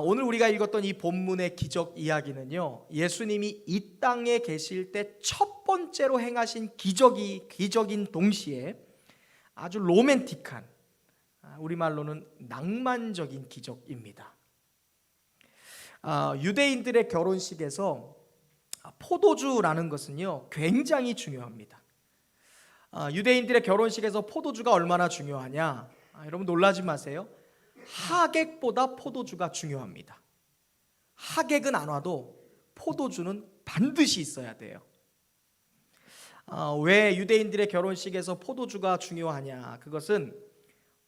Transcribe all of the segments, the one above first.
오늘 우리가 읽었던 이 본문의 기적 이야기는요, 예수님이 이 땅에 계실 때 첫 번째로 행하신 기적인 동시에 아주 로맨틱한, 우리말로는 낭만적인 기적입니다. 유대인들의 결혼식에서 포도주라는 것은요 굉장히 중요합니다. 유대인들의 결혼식에서 포도주가 얼마나 중요하냐, 여러분 놀라지 마세요. 하객보다 포도주가 중요합니다. 하객은 안 와도 포도주는 반드시 있어야 돼요. 왜 유대인들의 결혼식에서 포도주가 중요하냐? 그것은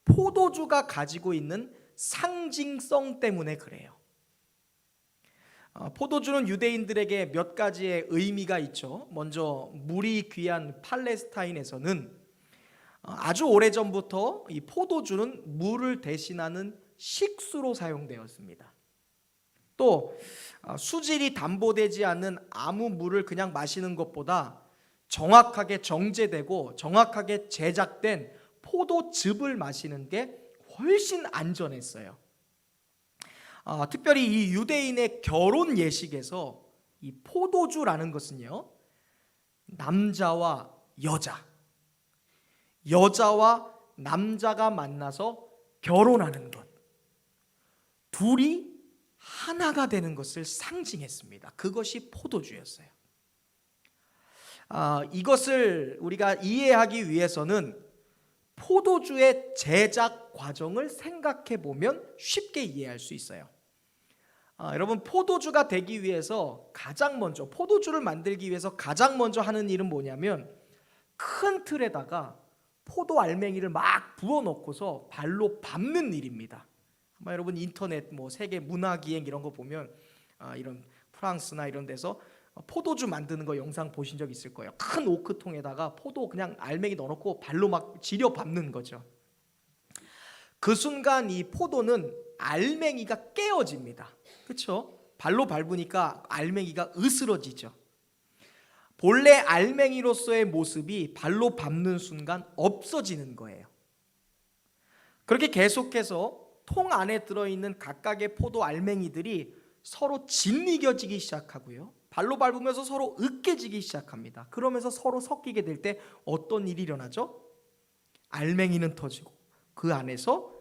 포도주가 가지고 있는 상징성 때문에 그래요. 포도주는 유대인들에게 몇 가지의 의미가 있죠. 먼저 물이 귀한 팔레스타인에서는 아주 오래전부터 이 포도주는 물을 대신하는 식수로 사용되었습니다. 또 수질이 담보되지 않는 아무 물을 그냥 마시는 것보다 정확하게 정제되고 정확하게 제작된 포도즙을 마시는 게 훨씬 안전했어요. 특별히 이 유대인의 결혼 예식에서 이 포도주라는 것은요, 남자와 여자와 남자가 만나서 결혼하는 것, 둘이 하나가 되는 것을 상징했습니다. 그것이 포도주였어요. 이것을 우리가 이해하기 위해서는 포도주의 제작 과정을 생각해 보면 쉽게 이해할 수 있어요. 여러분, 포도주가 되기 위해서 가장 먼저, 포도주를 만들기 위해서 가장 먼저 하는 일은 뭐냐면 큰 틀에다가 포도 알맹이를 막 부어 넣고서 발로 밟는 일입니다. 아마 여러분 인터넷 세계 문화기행 이런 거 보면 이런 프랑스나 이런 데서 포도주 만드는 거 영상 보신 적 있을 거예요. 큰 오크통에다가 포도 그냥 알맹이 넣어놓고 발로 막 지려 밟는 거죠. 그 순간 이 포도는 알맹이가 깨어집니다. 그렇죠? 발로 밟으니까 알맹이가 으스러지죠. 본래 알맹이로서의 모습이 발로 밟는 순간 없어지는 거예요. 그렇게 계속해서 통 안에 들어있는 각각의 포도 알맹이들이 서로 짓이겨지기 시작하고요, 발로 밟으면서 서로 으깨지기 시작합니다. 그러면서 서로 섞이게 될 때 어떤 일이 일어나죠? 알맹이는 터지고 그 안에서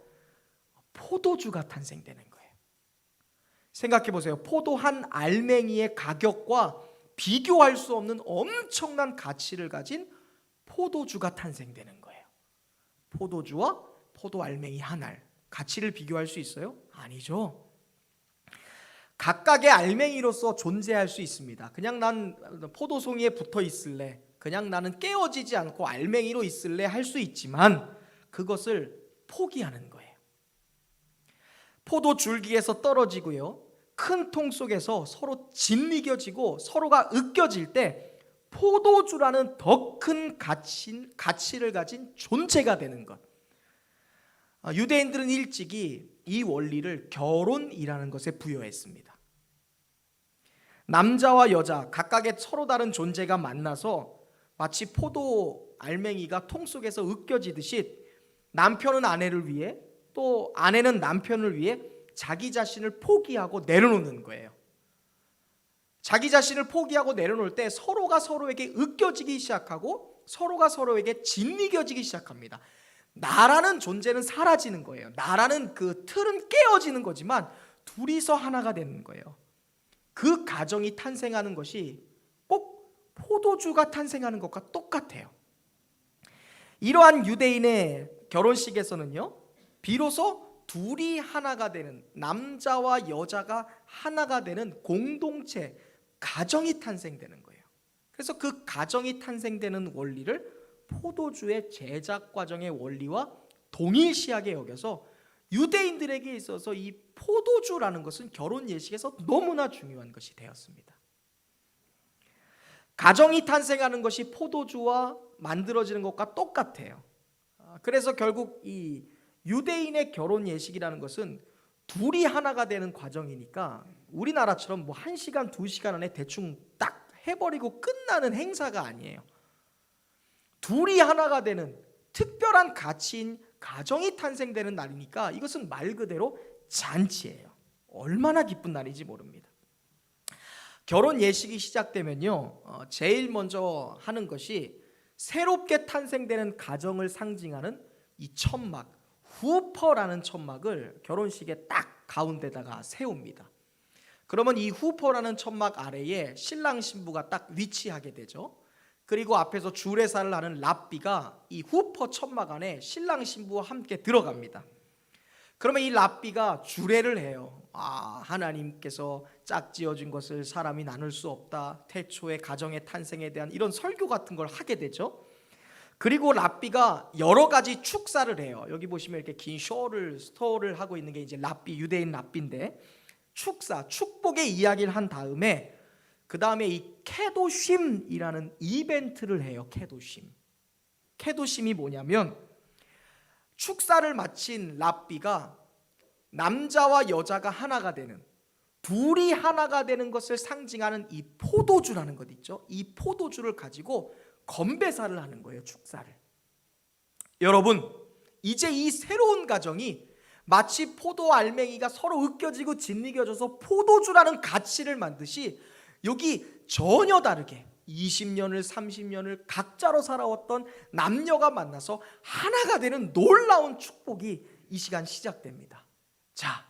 포도주가 탄생되는 거예요. 생각해 보세요. 포도 한 알맹이의 가격과 비교할 수 없는 엄청난 가치를 가진 포도주가 탄생되는 거예요. 포도주와 포도 알맹이 한 알, 가치를 비교할 수 있어요? 아니죠. 각각의 알맹이로서 존재할 수 있습니다. 그냥 난 포도송이에 붙어 있을래, 그냥 나는 깨어지지 않고 알맹이로 있을래 할 수 있지만 그것을 포기하는 거예요. 포도 줄기에서 떨어지고요, 큰 통 속에서 서로 짓이겨지고 서로가 으껴질 때 포도주라는 더 큰 가치를 가진 존재가 되는 것. 유대인들은 일찍이 이 원리를 결혼이라는 것에 부여했습니다. 남자와 여자 각각의 서로 다른 존재가 만나서 마치 포도 알맹이가 통 속에서 으껴지듯이 남편은 아내를 위해, 또 아내는 남편을 위해 자기 자신을 포기하고 내려놓는 거예요. 자기 자신을 포기하고 내려놓을 때 서로가 서로에게 으껴지기 시작하고 서로가 서로에게 짓이겨지기 시작합니다. 나라는 존재는 사라지는 거예요. 나라는 그 틀은 깨어지는 거지만 둘이서 하나가 되는 거예요. 그 가정이 탄생하는 것이 꼭 포도주가 탄생하는 것과 똑같아요. 이러한 유대인의 결혼식에서는요, 비로소 둘이 하나가 되는, 남자와 여자가 하나가 되는 공동체, 가정이 탄생되는 거예요. 그래서 그 가정이 탄생되는 원리를 포도주의 제작 과정의 원리와 동일시하게 여겨서 유대인들에게 있어서 이 포도주라는 것은 결혼 예식에서 너무나 중요한 것이 되었습니다. 가정이 탄생하는 것이 포도주와 만들어지는 것과 똑같아요. 그래서 결국 이 유대인의 결혼 예식이라는 것은 둘이 하나가 되는 과정이니까 우리나라처럼 1시간, 2시간 안에 대충 딱 해버리고 끝나는 행사가 아니에요. 둘이 하나가 되는 특별한 가치인 가정이 탄생되는 날이니까 이것은 말 그대로 잔치예요. 얼마나 기쁜 날인지 모릅니다. 결혼 예식이 시작되면요, 제일 먼저 하는 것이 새롭게 탄생되는 가정을 상징하는 이 천막, 후퍼라는 천막을 결혼식의 딱 가운데다가 세웁니다. 그러면 이 후퍼라는 천막 아래에 신랑 신부가 딱 위치하게 되죠. 그리고 앞에서 주례사를 하는 랍비가 이 후퍼 천막 안에 신랑 신부와 함께 들어갑니다. 그러면 이 랍비가 주례를 해요. 하나님께서 짝지어준 것을 사람이 나눌 수 없다. 태초의 가정의 탄생에 대한 이런 설교 같은 걸 하게 되죠. 그리고 랍비가 여러 가지 축사를 해요. 여기 보시면 이렇게 긴 스토를 하고 있는 게 이제 랍비, 유대인 랍비인데, 축사, 축복의 이야기를 한 다음에 그 다음에 이 케도심이라는 이벤트를 해요. 케도심이 뭐냐면, 축사를 마친 랍비가 남자와 여자가 하나가 되는, 둘이 하나가 되는 것을 상징하는 이 포도주라는 것 있죠. 이 포도주를 가지고 건배사를 하는 거예요. 축사를. 여러분, 이제 이 새로운 가정이 마치 포도 알맹이가 서로 으깨지고 짓이겨져서 포도주라는 가치를 만드시, 여기 전혀 다르게 20년을 30년을 각자로 살아왔던 남녀가 만나서 하나가 되는 놀라운 축복이 이 시간 시작됩니다. 자,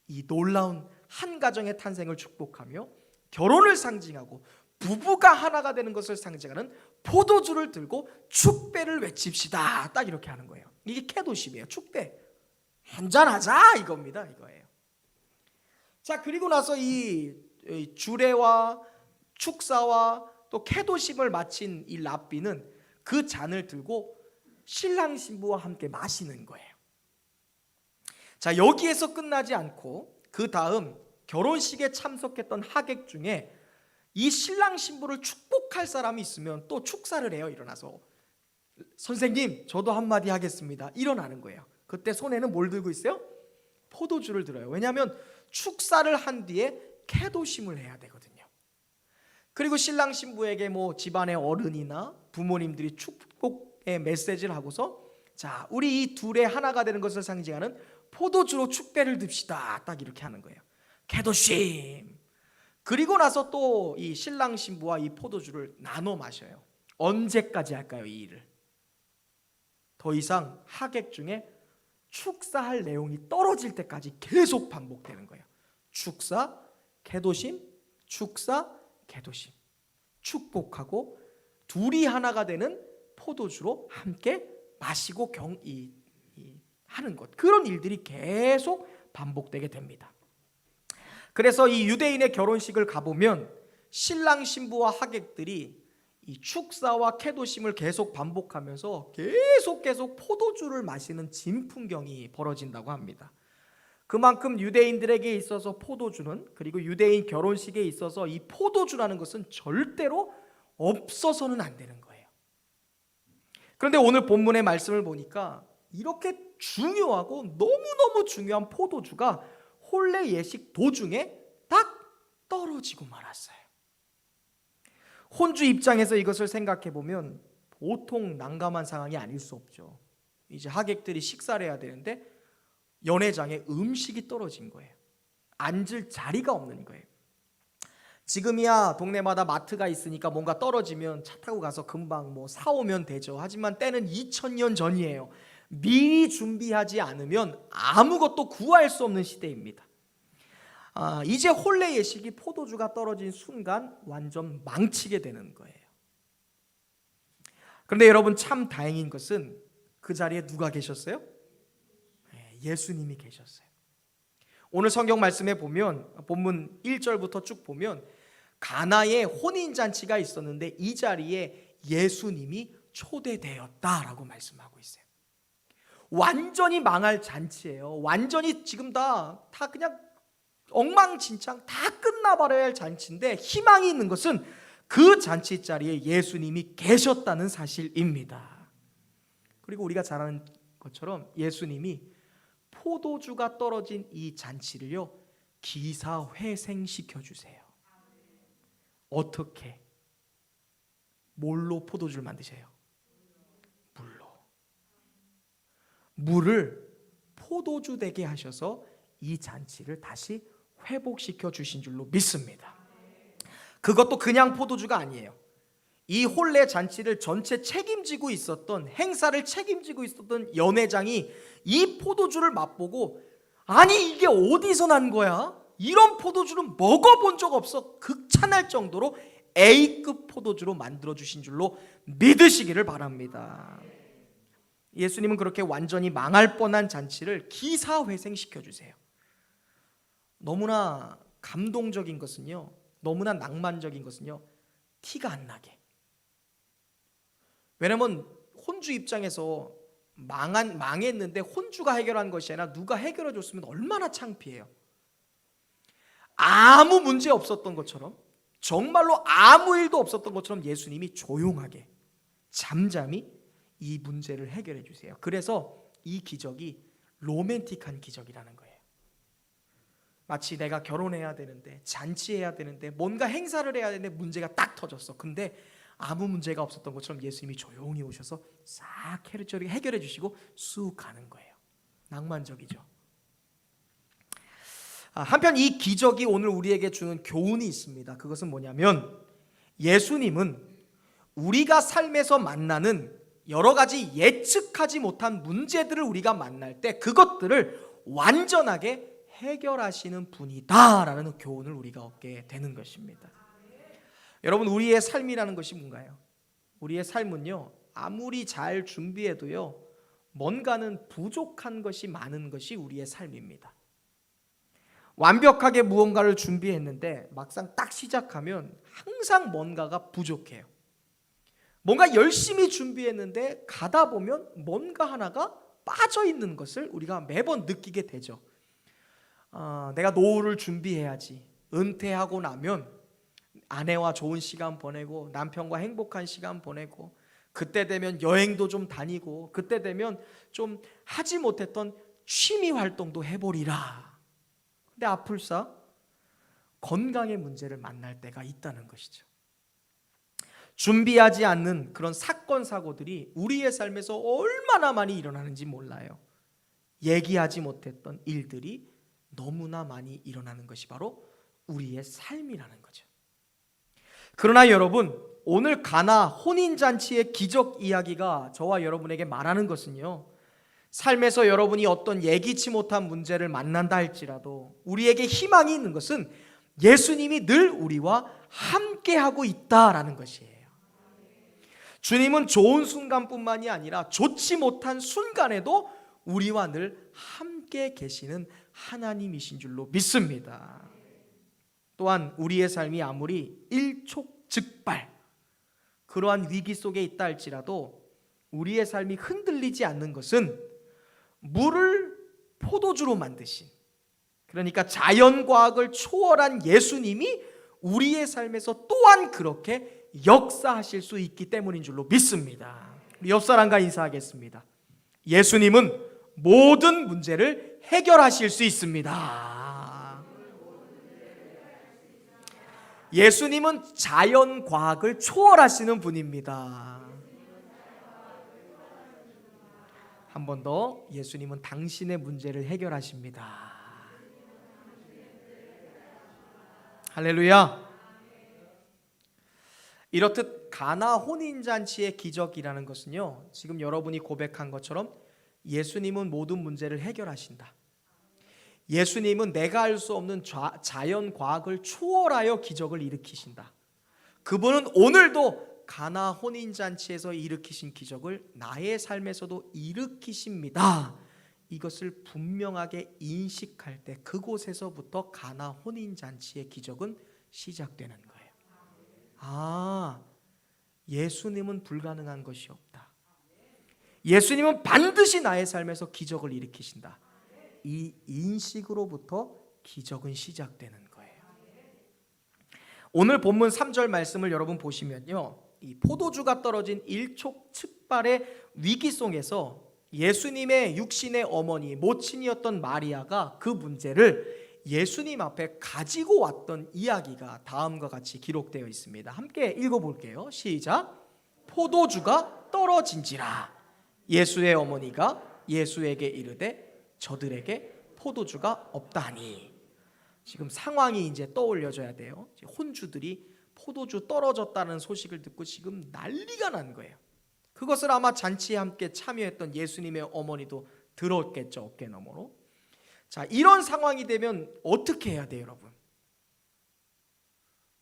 이 놀라운 한 가정의 탄생을 축복하며 결혼을 상징하고 부부가 하나가 되는 것을 상징하는 포도주를 들고 축배를 외칩시다. 딱 이렇게 하는 거예요. 이게 케도심이에요. 축배. 한잔하자 이겁니다. 이거예요. 자, 그리고 나서 이 주례와 축사와 또 케도심을 마친 이 랍비는 그 잔을 들고 신랑 신부와 함께 마시는 거예요. 자, 여기에서 끝나지 않고 그 다음 결혼식에 참석했던 하객 중에 이 신랑 신부를 축복할 사람이 있으면 또 축사를 해요. 일어나서 선생님 저도 한마디 하겠습니다. 일어나는 거예요. 그때 손에는 뭘 들고 있어요? 포도주를 들어요. 왜냐하면 축사를 한 뒤에 케도심을 해야 되거든요. 그리고 신랑 신부에게 뭐 집안의 어른이나 부모님들이 축복의 메시지를 하고서, 자, 우리 이 둘의 하나가 되는 것을 상징하는 포도주로 축배를 듭시다. 딱 이렇게 하는 거예요. 케도심. 그리고 나서 또 이 신랑 신부와 이 포도주를 나눠 마셔요. 언제까지 할까요, 이 일을? 더 이상 하객 중에 축사할 내용이 떨어질 때까지 계속 반복되는 거예요. 축사, 케도심, 축사, 케도심. 축복하고 둘이 하나가 되는 포도주로 함께 마시고 하는 것, 그런 일들이 계속 반복되게 됩니다. 그래서 이 유대인의 결혼식을 가보면 신랑 신부와 하객들이 이 축사와 케도심을 계속 반복하면서 계속 포도주를 마시는 진풍경이 벌어진다고 합니다. 그만큼 유대인들에게 있어서 포도주는, 그리고 유대인 결혼식에 있어서 이 포도주라는 것은 절대로 없어서는 안 되는 거예요. 그런데 오늘 본문의 말씀을 보니까 이렇게 중요하고 너무너무 중요한 포도주가 혼례 예식 도중에 딱 떨어지고 말았어요. 혼주 입장에서 이것을 생각해 보면 보통 난감한 상황이 아닐 수 없죠. 이제 하객들이 식사를 해야 되는데 연회장에 음식이 떨어진 거예요. 앉을 자리가 없는 거예요. 지금이야 동네마다 마트가 있으니까 뭔가 떨어지면 차 타고 가서 금방 뭐 사오면 되죠. 하지만 때는 2000년 전이에요. 미리 준비하지 않으면 아무것도 구할 수 없는 시대입니다. 이제 혼례 예식이 포도주가 떨어진 순간 완전 망치게 되는 거예요. 그런데 여러분, 참 다행인 것은 그 자리에 누가 계셨어요? 예수님이 계셨어요. 오늘 성경 말씀에 보면 본문 1절부터 쭉 보면 가나에 혼인잔치가 있었는데 이 자리에 예수님이 초대되었다라고 말씀하고 있어요. 완전히 망할 잔치예요. 완전히 지금 다 그냥 엉망진창 다 끝나버려야 할 잔치인데, 희망이 있는 것은 그 잔치 자리에 예수님이 계셨다는 사실입니다. 그리고 우리가 잘 아는 것처럼 예수님이 포도주가 떨어진 이 잔치를요 기사회생시켜 주세요. 어떻게? 뭘로 포도주를 만드세요? 물로. 물을 포도주 되게 하셔서 이 잔치를 다시 회복시켜 주신 줄로 믿습니다. 그것도 그냥 포도주가 아니에요. 이 혼례 잔치를 전체 책임지고 있었던, 행사를 책임지고 있었던 연회장이 이 포도주를 맛보고, 아니 이게 어디서 난 거야? 이런 포도주는 먹어본 적 없어. 극찬할 정도로 A급 포도주로 만들어 주신 줄로 믿으시기를 바랍니다. 예수님은 그렇게 완전히 망할 뻔한 잔치를 기사회생시켜 주세요. 너무나 감동적인 것은요, 너무나 낭만적인 것은요, 티가 안 나게. 왜냐면 혼주 입장에서 망했는데 혼주가 해결한 것이 아니라 누가 해결해 줬으면 얼마나 창피해요. 아무 문제 없었던 것처럼, 정말로 아무 일도 없었던 것처럼 예수님이 조용하게 잠잠히 이 문제를 해결해 주세요. 그래서 이 기적이 로맨틱한 기적이라는 거예요. 마치 내가 결혼해야 되는데, 잔치해야 되는데, 뭔가 행사를 해야 되는데 문제가 딱 터졌어. 근데 아무 문제가 없었던 것처럼 예수님이 조용히 오셔서 싹 해결해 주시고 쑥 가는 거예요. 낭만적이죠. 한편 이 기적이 오늘 우리에게 주는 교훈이 있습니다. 그것은 뭐냐면, 예수님은 우리가 삶에서 만나는 여러 가지 예측하지 못한 문제들을 우리가 만날 때 그것들을 완전하게 해결하시는 분이다라는 교훈을 우리가 얻게 되는 것입니다. 여러분, 우리의 삶이라는 것이 뭔가요? 우리의 삶은요, 아무리 잘 준비해도요, 뭔가는 부족한 것이 많은 것이 우리의 삶입니다. 완벽하게 무언가를 준비했는데 막상 딱 시작하면 항상 뭔가가 부족해요. 뭔가 열심히 준비했는데 가다 보면 뭔가 하나가 빠져 있는 것을 우리가 매번 느끼게 되죠. 내가 노후를 준비해야지. 은퇴하고 나면 아내와 좋은 시간 보내고 남편과 행복한 시간 보내고, 그때 되면 여행도 좀 다니고, 그때 되면 좀 하지 못했던 취미 활동도 해보리라. 근데 아플싸 건강의 문제를 만날 때가 있다는 것이죠. 준비하지 않는 그런 사건 사고들이 우리의 삶에서 얼마나 많이 일어나는지 몰라요. 얘기하지 못했던 일들이 너무나 많이 일어나는 것이 바로 우리의 삶이라는 거죠. 그러나 여러분, 오늘 가나 혼인잔치의 기적 이야기가 저와 여러분에게 말하는 것은요, 삶에서 여러분이 어떤 예기치 못한 문제를 만난다 할지라도 우리에게 희망이 있는 것은 예수님이 늘 우리와 함께하고 있다라는 것이에요. 주님은 좋은 순간뿐만이 아니라 좋지 못한 순간에도 우리와 늘 함께 계시는 하나님이신 줄로 믿습니다. 또한 우리의 삶이 아무리 일촉즉발 그러한 위기 속에 있다 할지라도 우리의 삶이 흔들리지 않는 것은 물을 포도주로 만드신, 그러니까 자연과학을 초월한 예수님이 우리의 삶에서 또한 그렇게 역사하실 수 있기 때문인 줄로 믿습니다. 우리 옆 사람과 인사하겠습니다. 예수님은 모든 문제를 해결하실 수 있습니다. 예수님은 자연과학을 초월하시는 분입니다. 한 번 더, 예수님은 당신의 문제를 해결하십니다. 할렐루야. 이렇듯 가나 혼인잔치의 기적이라는 것은요, 지금 여러분이 고백한 것처럼 예수님은 모든 문제를 해결하신다. 예수님은 내가 알 수 없는 자연과학을 초월하여 기적을 일으키신다. 그분은 오늘도 가나 혼인잔치에서 일으키신 기적을 나의 삶에서도 일으키십니다. 이것을 분명하게 인식할 때 그곳에서부터 가나 혼인잔치의 기적은 시작되는 거예요. 예수님은 불가능한 것이 없다. 예수님은 반드시 나의 삶에서 기적을 일으키신다. 이 인식으로부터 기적은 시작되는 거예요. 오늘 본문 3절 말씀을 여러분 보시면요, 이 포도주가 떨어진 일촉즉발의 위기 속에서 예수님의 육신의 어머니, 모친이었던 마리아가 그 문제를 예수님 앞에 가지고 왔던 이야기가 다음과 같이 기록되어 있습니다. 함께 읽어볼게요. 시작. 포도주가 떨어진지라 예수의 어머니가 예수에게 이르되 저들에게 포도주가 없다니. 지금 상황이 이제 떠올려져야 돼요. 혼주들이 포도주 떨어졌다는 소식을 듣고 지금 난리가 난 거예요. 그것을 아마 잔치에 함께 참여했던 예수님의 어머니도 들었겠죠, 어깨너머로. 자, 이런 상황이 되면 어떻게 해야 돼요, 여러분?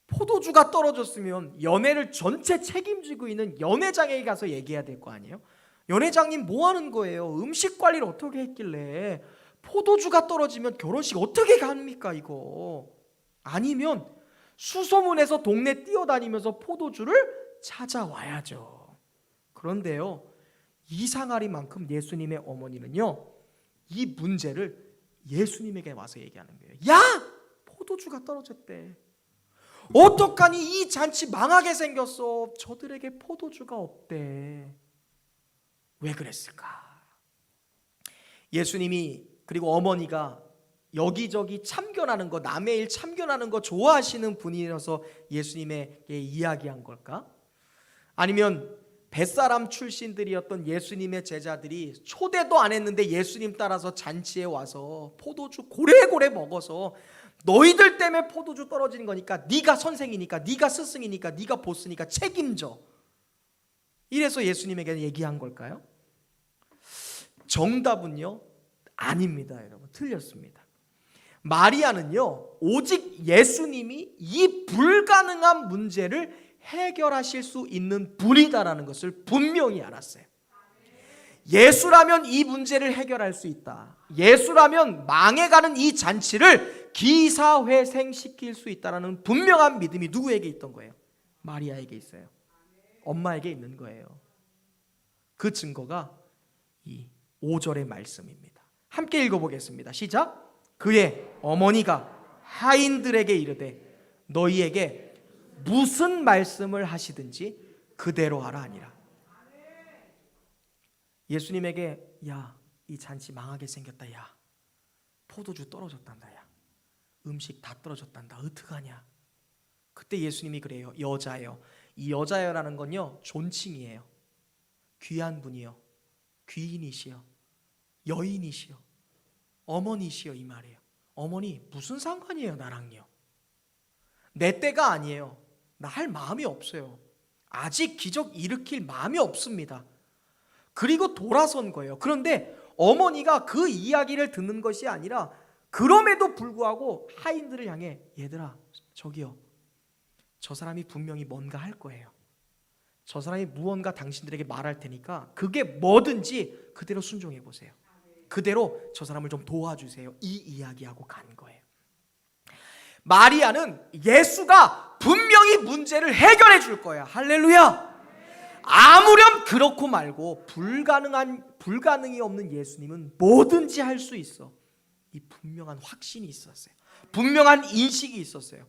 포도주가 떨어졌으면 연회를 전체 책임지고 있는 연회장에 가서 얘기해야 될 거 아니에요? 연회장님 뭐 하는 거예요? 음식 관리를 어떻게 했길래 포도주가 떨어지면 결혼식 어떻게 갑니까 이거? 아니면 수소문해서 동네 뛰어다니면서 포도주를 찾아와야죠. 그런데요, 이상하리만큼 예수님의 어머니는요, 이 문제를 예수님에게 와서 얘기하는 거예요. 야! 포도주가 떨어졌대. 어떡하니? 이 잔치 망하게 생겼어. 저들에게 포도주가 없대. 왜 그랬을까? 예수님이 그리고 어머니가 여기저기 참견하는 거, 남의 일 참견하는 거 좋아하시는 분이라서 예수님에게 이야기한 걸까? 아니면 뱃사람 출신들이었던 예수님의 제자들이 초대도 안 했는데 예수님 따라서 잔치에 와서 포도주 고래고래 먹어서 너희들 때문에 포도주 떨어지는 거니까 네가 선생이니까, 네가 스승이니까, 네가 보스니까 책임져. 이래서 예수님에게 얘기한 걸까요? 정답은요, 아닙니다, 여러분. 틀렸습니다. 마리아는요, 오직 예수님이 이 불가능한 문제를 해결하실 수 있는 분이다라는 것을 분명히 알았어요. 예수라면 이 문제를 해결할 수 있다. 예수라면 망해가는 이 잔치를 기사회생시킬 수 있다는 분명한 믿음이 누구에게 있던 거예요? 마리아에게 있어요. 엄마에게 있는 거예요. 그 증거가 이 5절의 말씀입니다. 함께 읽어보겠습니다. 시작. 그의 어머니가 하인들에게 이르되 너희에게 무슨 말씀을 하시든지 그대로 하라 하니라. 예수님에게 야, 이 잔치 망하게 생겼다. 야, 포도주 떨어졌단다. 야, 음식 다 떨어졌단다. 어떡하냐? 그때 예수님이 그래요. 여자예요. 이 여자여라는 건요, 존칭이에요. 귀한 분이요, 귀인이시여, 여인이시여, 어머니시여, 이 말이에요. 어머니 무슨 상관이에요 나랑요? 내 때가 아니에요. 나 할 마음이 없어요. 아직 기적 일으킬 마음이 없습니다. 그리고 돌아선 거예요. 그런데 어머니가 그 이야기를 듣는 것이 아니라 그럼에도 불구하고 하인들을 향해 얘들아, 저기요, 저 사람이 분명히 뭔가 할 거예요. 저 사람이 무언가 당신들에게 말할 테니까 그게 뭐든지 그대로 순종해 보세요. 그대로 저 사람을 좀 도와주세요. 이 이야기하고 간 거예요. 마리아는 예수가 분명히 문제를 해결해 줄 거야. 할렐루야. 아무렴 그렇고 말고 불가능이 없는 예수님은 뭐든지 할 수 있어. 이 분명한 확신이 있었어요. 분명한 인식이 있었어요.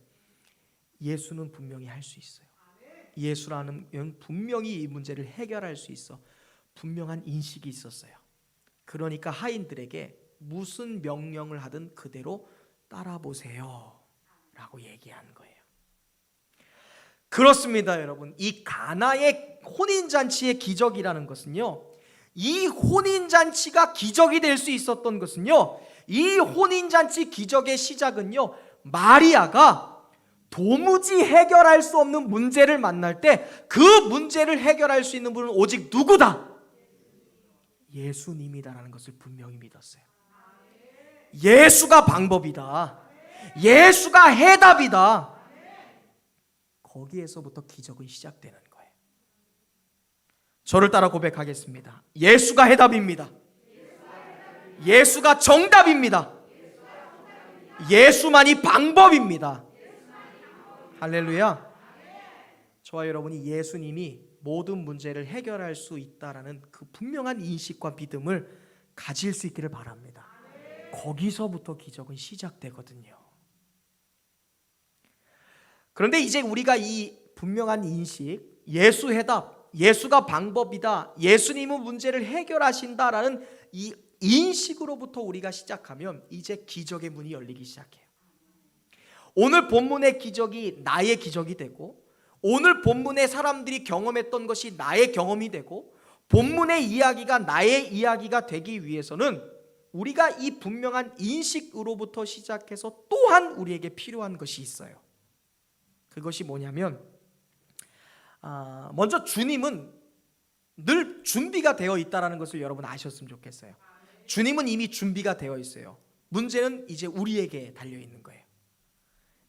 예수는 분명히 할 수 있어요. 예수라는 분명히 이 문제를 해결할 수 있어. 분명한 인식이 있었어요. 그러니까 하인들에게 무슨 명령을 하든 그대로 따라보세요 라고 얘기한 거예요. 그렇습니다, 여러분. 이 가나의 혼인잔치의 기적이라는 것은요, 이 혼인잔치가 기적이 될 수 있었던 것은요, 이 혼인잔치 기적의 시작은요, 마리아가 도무지 해결할 수 없는 문제를 만날 때 그 문제를 해결할 수 있는 분은 오직 누구다? 예수님이다라는 것을 분명히 믿었어요. 예수가 방법이다. 예수가 해답이다. 거기에서부터 기적은 시작되는 거예요. 저를 따라 고백하겠습니다. 예수가 해답입니다. 예수가 정답입니다. 예수만이 방법입니다. 할렐루야. 저와 여러분이 예수님이 모든 문제를 해결할 수 있다라는 그 분명한 인식과 믿음을 가질 수 있기를 바랍니다. 거기서부터 기적은 시작되거든요. 그런데 이제 우리가 이 분명한 인식, 예수 해답, 예수가 방법이다, 예수님은 문제를 해결하신다라는 이 인식으로부터 우리가 시작하면 이제 기적의 문이 열리기 시작해요. 오늘 본문의 기적이 나의 기적이 되고, 오늘 본문의 사람들이 경험했던 것이 나의 경험이 되고, 본문의 이야기가 나의 이야기가 되기 위해서는 우리가 이 분명한 인식으로부터 시작해서 또한 우리에게 필요한 것이 있어요. 그것이 뭐냐면 먼저 주님은 늘 준비가 되어 있다는 것을 여러분 아셨으면 좋겠어요. 주님은 이미 준비가 되어 있어요. 문제는 이제 우리에게 달려있는 거예요.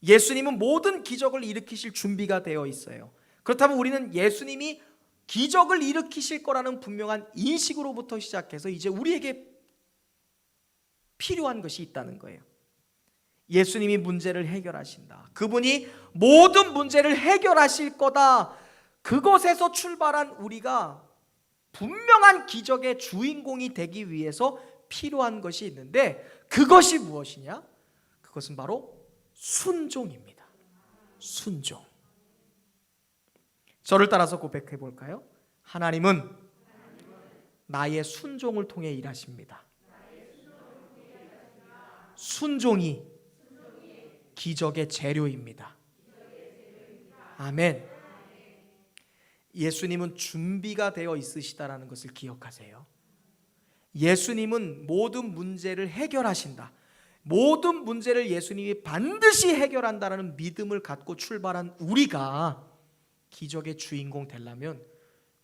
예수님은 모든 기적을 일으키실 준비가 되어 있어요. 그렇다면 우리는 예수님이 기적을 일으키실 거라는 분명한 인식으로부터 시작해서 이제 우리에게 필요한 것이 있다는 거예요. 예수님이 문제를 해결하신다. 그분이 모든 문제를 해결하실 거다. 그것에서 출발한 우리가 분명한 기적의 주인공이 되기 위해서 필요한 것이 있는데 그것이 무엇이냐? 그것은 바로 순종입니다. 순종. 저를 따라서 고백해 볼까요? 하나님은 나의 순종을 통해 일하십니다. 순종이 기적의 재료입니다. 아멘. 예수님은 준비가 되어 있으시다라는 것을 기억하세요. 예수님은 모든 문제를 해결하신다. 모든 문제를 예수님이 반드시 해결한다라는 믿음을 갖고 출발한 우리가 기적의 주인공 되려면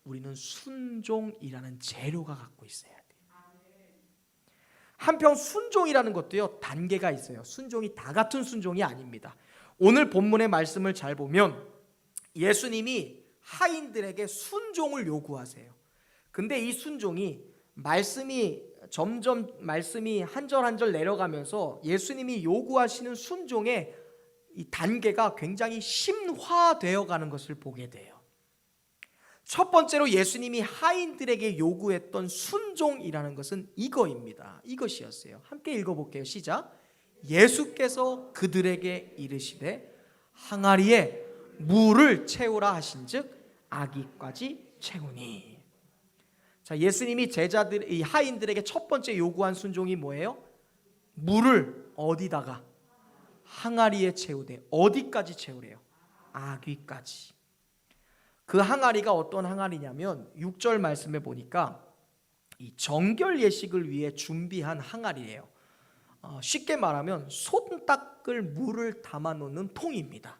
우리는 순종이라는 재료가 갖고 있어야 돼요. 한편 순종이라는 것도요, 단계가 있어요. 순종이 다 같은 순종이 아닙니다. 오늘 본문의 말씀을 잘 보면 예수님이 하인들에게 순종을 요구하세요. 근데 이 순종이 점점 말씀이 한 절 한 절 내려가면서 예수님이 요구하시는 순종의 이 단계가 굉장히 심화되어 가는 것을 보게 돼요. 첫 번째로 예수님이 하인들에게 요구했던 순종이라는 것은 이거입니다. 이것이었어요. 함께 읽어볼게요. 시작. 예수께서 그들에게 이르시되 항아리에 물을 채우라 하신즉 아기까지 채우니. 자, 예수님이 이 하인들에게 첫 번째 요구한 순종이 뭐예요? 물을 어디다가? 항아리에 채우되. 어디까지 채우래요? 아귀까지. 그 항아리가 어떤 항아리냐면 6절 말씀에 보니까 이 정결 예식을 위해 준비한 항아리예요. 쉽게 말하면 손 닦을 물을 담아 놓는 통입니다.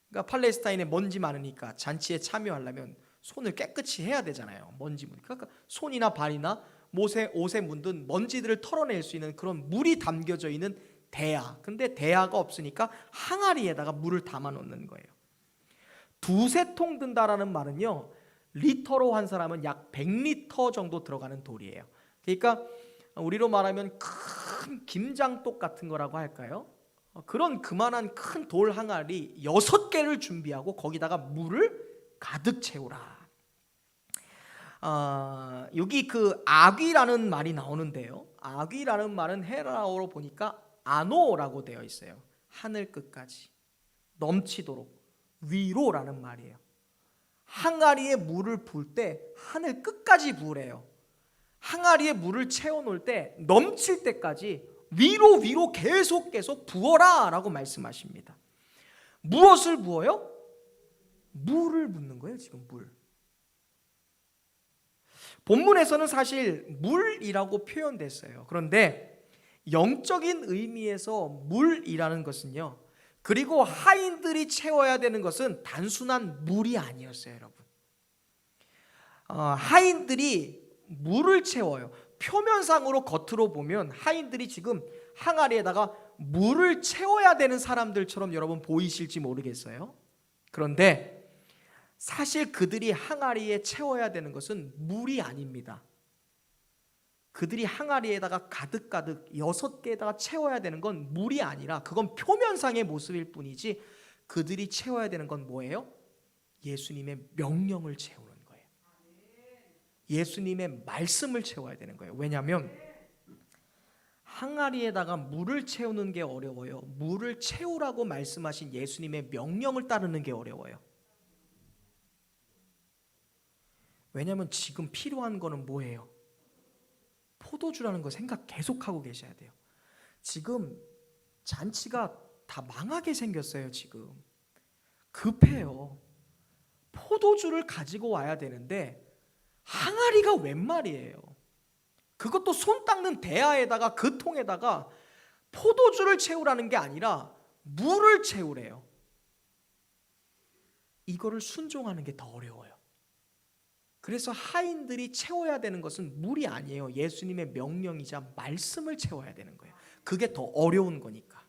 그러니까 팔레스타인에 먼지 많으니까 잔치에 참여하려면 손을 깨끗이 해야 되잖아요. 먼지 물. 그러니까 손이나 발이나 옷에 묻은 먼지들을 털어낼 수 있는 그런 물이 담겨져 있는 대야. 근데 대야가 없으니까 항아리에다가 물을 담아 놓는 거예요. 두세 통 든다라는 말은요, 리터로 한 사람은 약 100리터 정도 들어가는 돌이에요. 그러니까 우리로 말하면 큰 김장독 같은 거라고 할까요? 그런 그만한 큰 돌 항아리 6개를 준비하고 거기다가 물을 가득 채우라. 여기 그 아귀라는 말이 나오는데요, 아귀라는 말은 헤라어로 보니까 아노라고 되어 있어요. 하늘 끝까지 넘치도록, 위로라는 말이에요. 항아리에 물을 부을 때 하늘 끝까지 부으래요. 항아리에 물을 채워놓을 때 넘칠 때까지 위로 계속 부어라 라고 말씀하십니다. 무엇을 부어요? 물을 붓는 거예요. 지금 물. 본문에서는 사실 물이라고 표현됐어요. 그런데 영적인 의미에서 물이라는 것은요, 그리고 하인들이 채워야 되는 것은 단순한 물이 아니었어요. 여러분, 하인들이 물을 채워요. 표면상으로 겉으로 보면 하인들이 지금 항아리에다가 물을 채워야 되는 사람들처럼 여러분 보이실지 모르겠어요. 그런데 사실 그들이 항아리에 채워야 되는 것은 물이 아닙니다. 그들이 항아리에다가 가득 6개에다가 채워야 되는 건 물이 아니라 그건 표면상의 모습일 뿐이지, 그들이 채워야 되는 건 뭐예요? 예수님의 명령을 채우는 거예요. 예수님의 말씀을 채워야 되는 거예요. 왜냐하면 항아리에다가 물을 채우는 게 어려워요. 물을 채우라고 말씀하신 예수님의 명령을 따르는 게 어려워요. 왜냐하면 지금 필요한 거는 뭐예요? 포도주라는 거 생각 계속하고 계셔야 돼요. 지금 잔치가 다 망하게 생겼어요. 지금 급해요. 포도주를 가지고 와야 되는데 항아리가 웬 말이에요. 그것도 손 닦는 대야에다가 그 통에다가 포도주를 채우라는 게 아니라 물을 채우래요. 이거를 순종하는 게 더 어려워요. 그래서 하인들이 채워야 되는 것은 물이 아니에요. 예수님의 명령이자 말씀을 채워야 되는 거예요. 그게 더 어려운 거니까.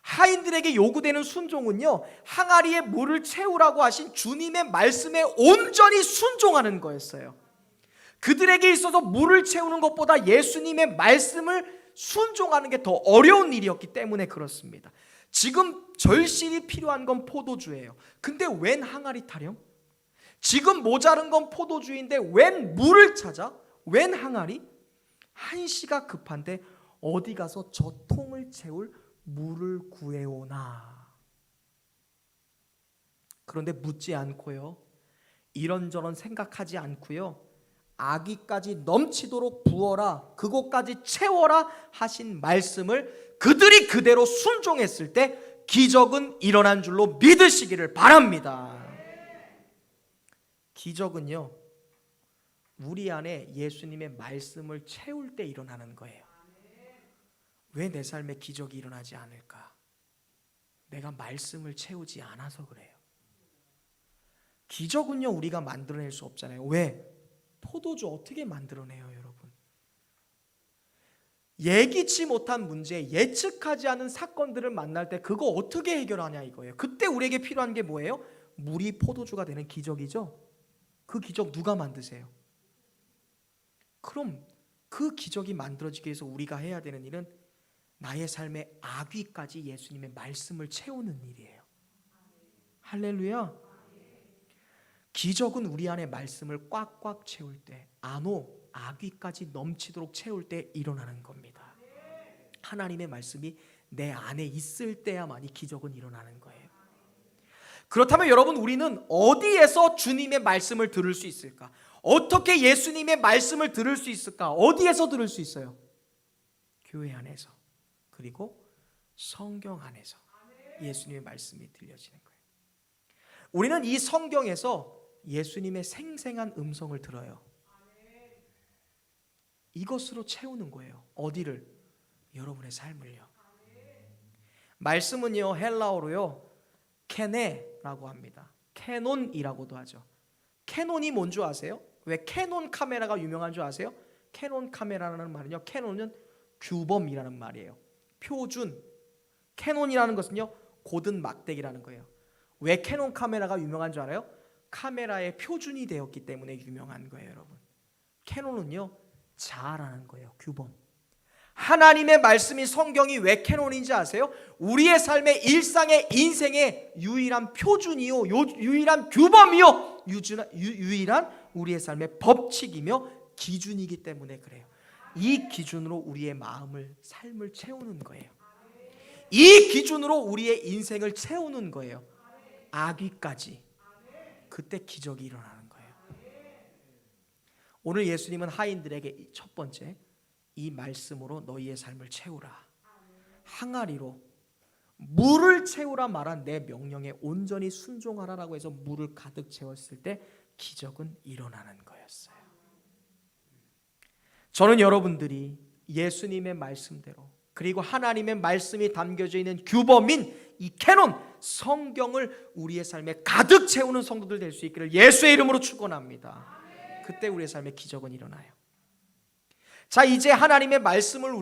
하인들에게 요구되는 순종은요, 항아리에 물을 채우라고 하신 주님의 말씀에 온전히 순종하는 거였어요. 그들에게 있어서 물을 채우는 것보다 예수님의 말씀을 순종하는 게 더 어려운 일이었기 때문에 그렇습니다. 지금 절실히 필요한 건 포도주예요. 근데 웬 항아리 타령? 지금 모자른 건 포도주인데 웬 물을 찾아? 웬 항아리? 한시가 급한데 어디 가서 저 통을 채울 물을 구해오나. 그런데 묻지 않고요, 이런저런 생각하지 않고요, 아기까지 넘치도록 부어라, 그곳까지 채워라 하신 말씀을 그들이 그대로 순종했을 때 기적은 일어난 줄로 믿으시기를 바랍니다. 기적은요, 우리 안에 예수님의 말씀을 채울 때 일어나는 거예요. 왜 내 삶에 기적이 일어나지 않을까? 내가 말씀을 채우지 않아서 그래요. 기적은요, 우리가 만들어낼 수 없잖아요. 왜? 포도주 어떻게 만들어내요, 여러분? 예기치 못한 문제, 예측하지 않은 사건들을 만날 때 그거 어떻게 해결하냐 이거예요. 그때 우리에게 필요한 게 뭐예요? 물이 포도주가 되는 기적이죠. 그 기적 누가 만드세요? 그럼 그 기적이 만들어지기 위해서 우리가 해야 되는 일은 나의 삶의 아귀까지 예수님의 말씀을 채우는 일이에요. 할렐루야. 기적은 우리 안에 말씀을 꽉꽉 채울 때, 안오 아귀까지 넘치도록 채울 때 일어나는 겁니다. 하나님의 말씀이 내 안에 있을 때야만이 기적은 일어나는 거예요. 그렇다면 여러분, 우리는 어디에서 주님의 말씀을 들을 수 있을까? 어떻게 예수님의 말씀을 들을 수 있을까? 어디에서 들을 수 있어요? 교회 안에서, 그리고 성경 안에서 예수님의 말씀이 들려지는 거예요. 우리는 이 성경에서 예수님의 생생한 음성을 들어요. 이것으로 채우는 거예요. 어디를? 여러분의 삶을요. 말씀은요, 헬라어로요, 케네라고 합니다. 캐논이라고도 하죠. 캐논이 뭔 줄 아세요? 왜 캐논 카메라가 유명한 줄 아세요? 캐논 카메라라는 말은요, 캐논은 규범이라는 말이에요. 표준. 캐논이라는 것은요, 고든 막대기라는 거예요. 왜 캐논 카메라가 유명한 줄 알아요? 카메라의 표준이 되었기 때문에 유명한 거예요, 여러분. 캐논은요, 자라는 거예요. 규범. 하나님의 말씀이, 성경이 왜 캐논인지 아세요? 우리의 삶의 일상의 인생의 유일한 표준이요, 유일한 규범이요, 유일한 우리의 삶의 법칙이며 기준이기 때문에 그래요. 이 기준으로 우리의 마음을, 삶을 채우는 거예요. 이 기준으로 우리의 인생을 채우는 거예요. 아귀까지. 그때 기적이 일어나는 거예요. 오늘 예수님은 하인들에게 첫 번째, 이 말씀으로 너희의 삶을 채우라, 항아리로 물을 채우라 말한 내 명령에 온전히 순종하라라고 해서 물을 가득 채웠을 때 기적은 일어나는 거였어요. 저는 여러분들이 예수님의 말씀대로, 그리고 하나님의 말씀이 담겨져 있는 규범인 이 캐논 성경을 우리의 삶에 가득 채우는 성도들 될 수 있기를 예수의 이름으로 축원합니다. 그때 우리의 삶에 기적은 일어나요. 자, 이제 하나님의 말씀을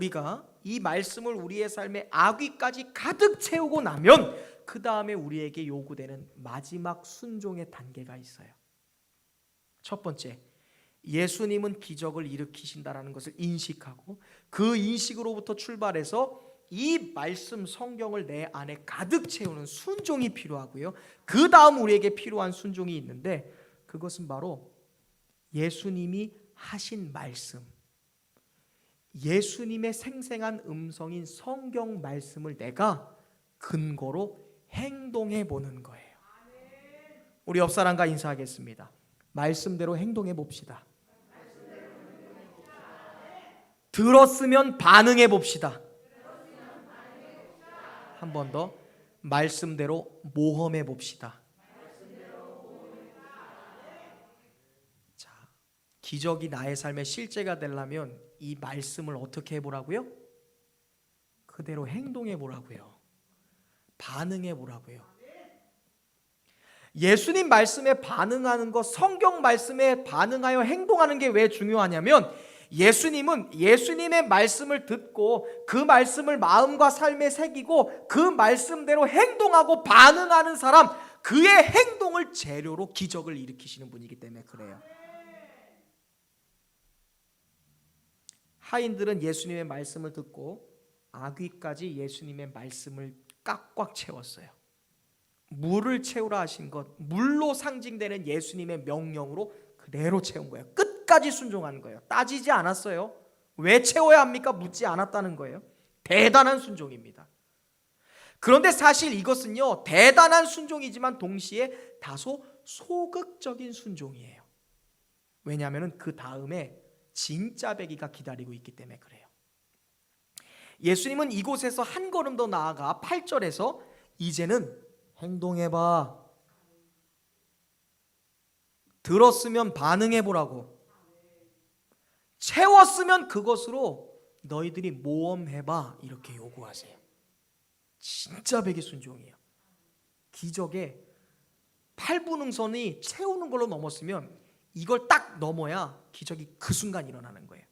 이 말씀을 우리의 삶의 아귀까지 가득 채우고 나면 그 다음에 우리에게 요구되는 마지막 순종의 단계가 있어요. 첫 번째, 예수님은 기적을 일으키신다라는 것을 인식하고 그 인식으로부터 출발해서 이 말씀 성경을 내 안에 가득 채우는 순종이 필요하고요. 그 다음 우리에게 필요한 순종이 있는데, 그것은 바로 예수님이 하신 말씀, 예수님의 생생한 음성인 성경 말씀을 내가 근거로 행동해 보는 거예요. 우리 옆 사람과 인사하겠습니다. 말씀대로 행동해 봅시다. 들었으면 반응해 봅시다. 한 번 더, 말씀대로 모험해 봅시다. 자, 기적이 나의 삶의 실제가 되려면 이 말씀을 어떻게 해보라고요? 그대로 행동해 보라고요. 반응해 보라고요. 예수님 말씀에 반응하는 것, 성경 말씀에 반응하여 행동하는 게 왜 중요하냐면, 예수님은 예수님의 말씀을 듣고 그 말씀을 마음과 삶에 새기고 그 말씀대로 행동하고 반응하는 사람, 그의 행동을 재료로 기적을 일으키시는 분이기 때문에 그래요. 하인들은 예수님의 말씀을 듣고 아귀까지 예수님의 말씀을 꽉꽉 채웠어요. 물을 채우라 하신 것, 물로 상징되는 예수님의 명령으로 그대로 채운 거예요. 끝까지 순종하는 거예요. 따지지 않았어요. 왜 채워야 합니까? 묻지 않았다는 거예요. 대단한 순종입니다. 그런데 사실 이것은요, 대단한 순종이지만 동시에 다소 소극적인 순종이에요. 왜냐하면 그 다음에 진짜 배기가 기다리고 있기 때문에 그래요. 예수님은 이곳에서 한 걸음 더 나아가 8절에서 이제는 행동해봐, 들었으면 반응해보라고, 채웠으면 그것으로 너희들이 모험해봐, 이렇게 요구하세요. 진짜 배기 순종이에요. 기적에 8분응선이 채우는 걸로 넘었으면 이걸 딱 넘어야 기적이 그 순간 일어나는 거예요.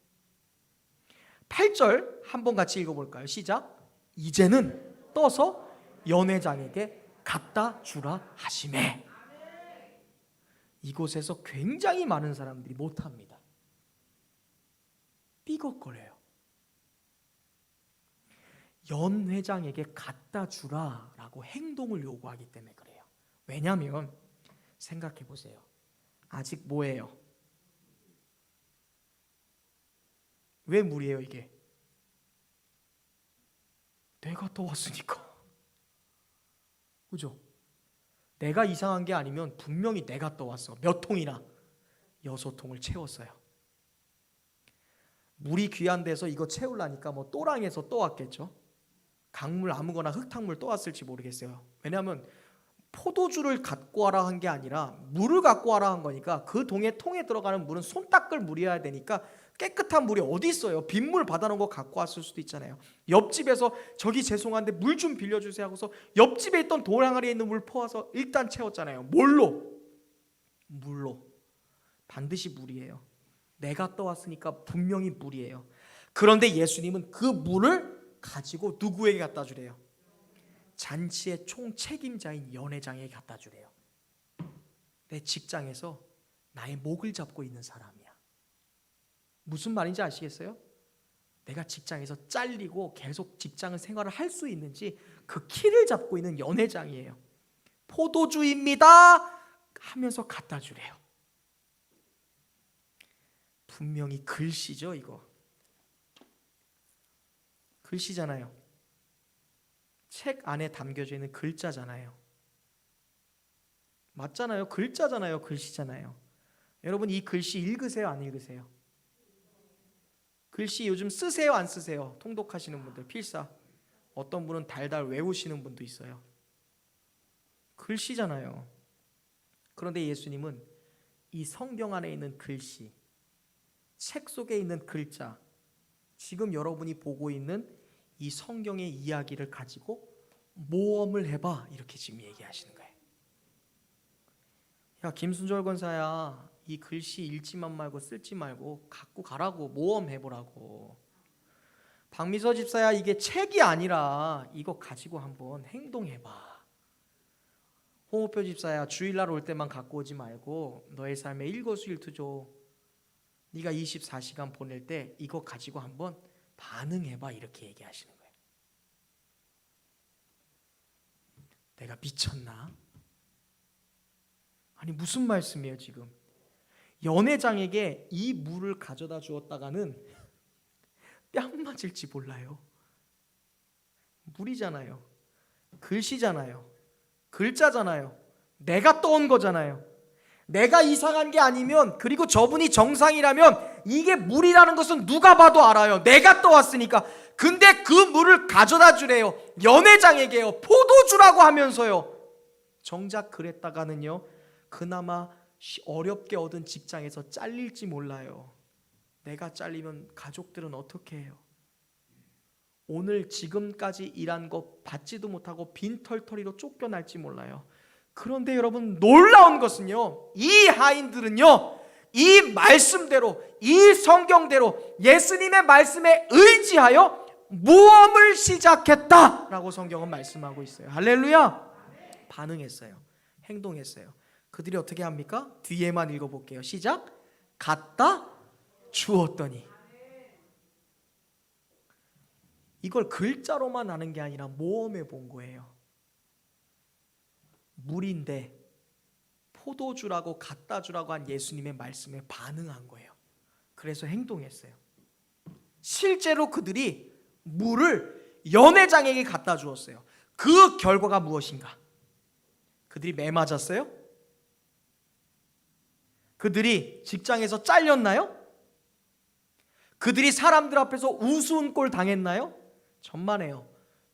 8절 한번 같이 읽어볼까요? 시작. 이제는 떠서 연회장에게 갖다 주라 하시매. 이곳에서 굉장히 많은 사람들이 못합니다. 삐걱거려요. 연회장에게 갖다 주라라고 행동을 요구하기 때문에 그래요. 왜냐하면 생각해 보세요. 아직 뭐예요? 왜 물이에요 이게? 내가 떠왔으니까. 그죠? 내가 이상한 게 아니면 분명히 내가 떠왔어. 몇 통이나? 6통을 채웠어요. 물이 귀한 데서 이거 채우려니까 뭐 또랑에서 떠왔겠죠. 강물 아무거나 흙탕물 떠왔을지 모르겠어요. 왜냐하면 포도주를 갖고 와라 한 게 아니라 물을 갖고 와라 한 거니까 그 통에 들어가는 물은 손 닦을 물이어야 되니까 깨끗한 물이 어디 있어요? 빗물 받아놓은 거 갖고 왔을 수도 있잖아요. 옆집에서 저기 죄송한데 물 좀 빌려주세요 하고서 옆집에 있던 도랑아리에 있는 물 퍼와서 일단 채웠잖아요. 뭘로? 물로. 반드시 물이에요. 내가 떠왔으니까 분명히 물이에요. 그런데 예수님은 그 물을 가지고 누구에게 갖다 주래요? 잔치의 총책임자인 연회장에게 갖다 주래요. 내 직장에서 나의 목을 잡고 있는 사람이야. 무슨 말인지 아시겠어요? 내가 직장에서 잘리고 계속 직장 생활을 할 수 있는지 그 키를 잡고 있는 연회장이에요. 포도주입니다 하면서 갖다 주래요. 분명히 글씨죠 이거. 글씨잖아요. 책 안에 담겨져 있는 글자잖아요. 맞잖아요. 글자잖아요. 글씨잖아요. 여러분 이 글씨 읽으세요? 안 읽으세요? 글씨 요즘 쓰세요? 안 쓰세요? 통독하시는 분들 필사. 어떤 분은 달달 외우시는 분도 있어요. 글씨잖아요. 그런데 예수님은 이 성경 안에 있는 글씨, 책 속에 있는 글자, 지금 여러분이 보고 있는 이 성경의 이야기를 가지고 모험을 해봐, 이렇게 지금 얘기하시는 거예요. 야 김순절 권사야, 이 글씨 읽지만 말고 쓸지 말고 갖고 가라고, 모험해보라고. 박미서 집사야, 이게 책이 아니라 이거 가지고 한번 행동해봐. 홍우표 집사야, 주일날 올 때만 갖고 오지 말고 너의 삶에 일거수일투족, 네가 24시간 보낼 때 이거 가지고 한번 반응해봐, 이렇게 얘기하시는 거예요. 내가 미쳤나? 아니 무슨 말씀이에요 지금? 연회장에게 이 물을 가져다 주었다가는 뺨 맞을지 몰라요. 물이잖아요. 글씨잖아요. 글자잖아요. 내가 떠온 거잖아요. 내가 이상한 게 아니면, 그리고 저분이 정상이라면 이게 물이라는 것은 누가 봐도 알아요. 내가 떠왔으니까. 근데 그 물을 가져다 주래요. 연회장에게요. 포도주라고 하면서요. 정작 그랬다가는요, 그나마 어렵게 얻은 직장에서 잘릴지 몰라요. 내가 잘리면 가족들은 어떻게 해요? 오늘 지금까지 일한 거 받지도 못하고 빈털터리로 쫓겨날지 몰라요. 그런데 여러분, 놀라운 것은요, 이 하인들은요, 이 말씀대로, 이 성경대로 예수님의 말씀에 의지하여 모험을 시작했다라고 성경은 말씀하고 있어요. 할렐루야. 반응했어요. 행동했어요. 그들이 어떻게 합니까? 뒤에만 읽어볼게요. 시작. 갖다 주었더니. 이걸 글자로만 아는 게 아니라 모험해 본 거예요. 물인데 포도주라고 갖다 주라고 한 예수님의 말씀에 반응한 거예요. 그래서 행동했어요. 실제로 그들이 물을 연회장에게 갖다 주었어요. 그 결과가 무엇인가? 그들이 매 맞았어요? 그들이 직장에서 잘렸나요? 그들이 사람들 앞에서 우스운 꼴 당했나요? 천만에요.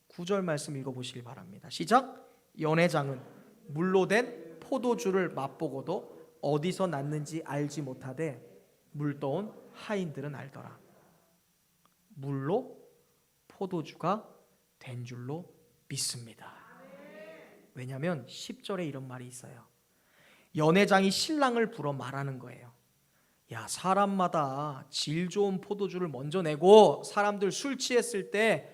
9절 말씀 읽어보시기 바랍니다. 시작. 연회장은 물로 된 포도주를 맛보고도 어디서 났는지 알지 못하되 물떠온 하인들은 알더라. 물로 포도주가 된 줄로 믿습니다. 왜냐하면 10절에 이런 말이 있어요. 연회장이 신랑을 불러 말하는 거예요. 야, 사람마다 질 좋은 포도주를 먼저 내고 사람들 술 취했을 때,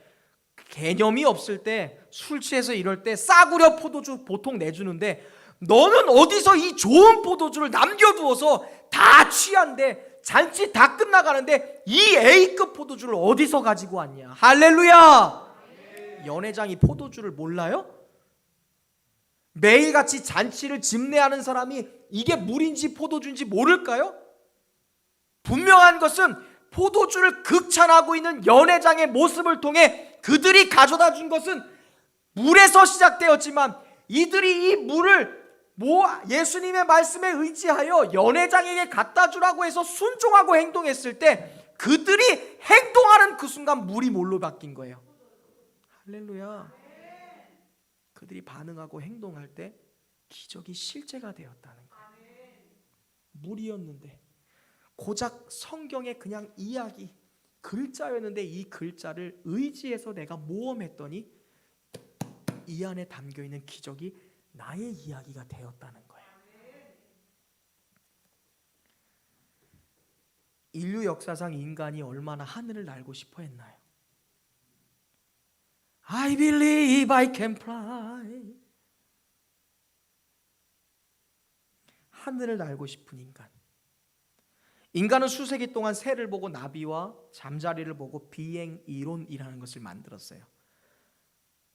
개념이 없을 때, 술 취해서 이럴 때 싸구려 포도주 보통 내주는데 너는 어디서 이 좋은 포도주를 남겨두어서 다 취한데 잔치 다 끝나가는데 이 A급 포도주를 어디서 가지고 왔냐. 할렐루야. 연회장이 포도주를 몰라요? 매일같이 잔치를 집례하는 사람이 이게 물인지 포도주인지 모를까요? 분명한 것은 포도주를 극찬하고 있는 연회장의 모습을 통해 그들이 가져다 준 것은 물에서 시작되었지만 이들이 이 물을 예수님의 말씀에 의지하여 연회장에게 갖다 주라고 해서 순종하고 행동했을 때 그들이 행동하는 그 순간 물이 뭘로 바뀐 거예요? 할렐루야. 그들이 반응하고 행동할 때 기적이 실제가 되었다는 거예요. 물이었는데 고작 성경의 그냥 이야기, 글자였는데 이 글자를 의지해서 내가 모험했더니 이 안에 담겨있는 기적이 나의 이야기가 되었다는 거예요. 인류 역사상 인간이 얼마나 하늘을 날고 싶어 했나요? I believe I can fly. 하늘을 날고 싶은 인간. 인간은 수세기 동안 새를 보고 나비와 잠자리를 보고 비행 이론이라는 것을 만들었어요.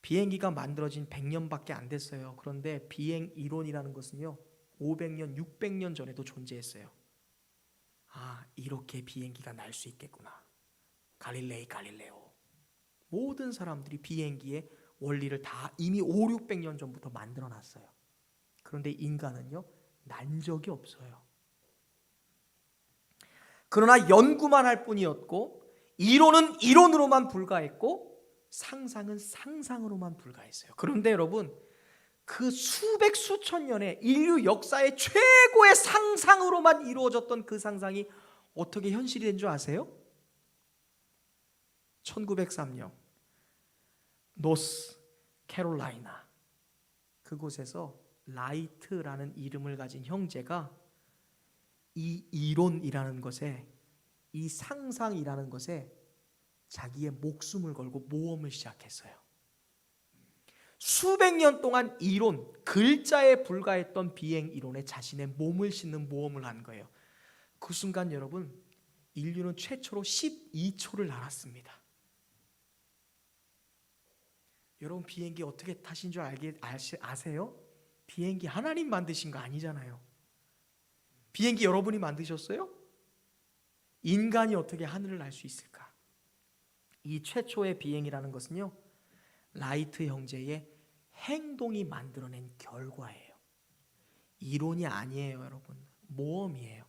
비행기가 만들어진 100년밖에 안 됐어요. 그런데 비행 이론이라는 것은요 500년, 600년 전에도 존재했어요. 아, 이렇게 비행기가 날 수 있겠구나. 갈릴레오. 모든 사람들이 비행기의 원리를 다 이미 5, 600년 전부터 만들어놨어요. 그런데 인간은요 난 적이 없어요. 그러나 연구만 할 뿐이었고 이론은 이론으로만 불과했고 상상은 상상으로만 불과했어요. 그런데 여러분, 그 수백 수천 년의 인류 역사의 최고의 상상으로만 이루어졌던 그 상상이 어떻게 현실이 된 줄 아세요? 1903년 노스 캐롤라이나 그곳에서 라이트라는 이름을 가진 형제가 이 이론이라는 것에, 이 상상이라는 것에 자기의 목숨을 걸고 모험을 시작했어요. 수백 년 동안 이론, 글자에 불과했던 비행 이론에 자신의 몸을 싣는 모험을 한 거예요. 그 순간 여러분, 인류는 최초로 12초를 날았습니다. 여러분, 비행기 어떻게 타신 줄 아세요? 비행기 하나님 만드신 거 아니잖아요. 비행기 여러분이 만드셨어요? 인간이 어떻게 하늘을 날 수 있을까? 이 최초의 비행이라는 것은요 라이트 형제의 행동이 만들어낸 결과예요. 이론이 아니에요, 여러분. 모험이에요.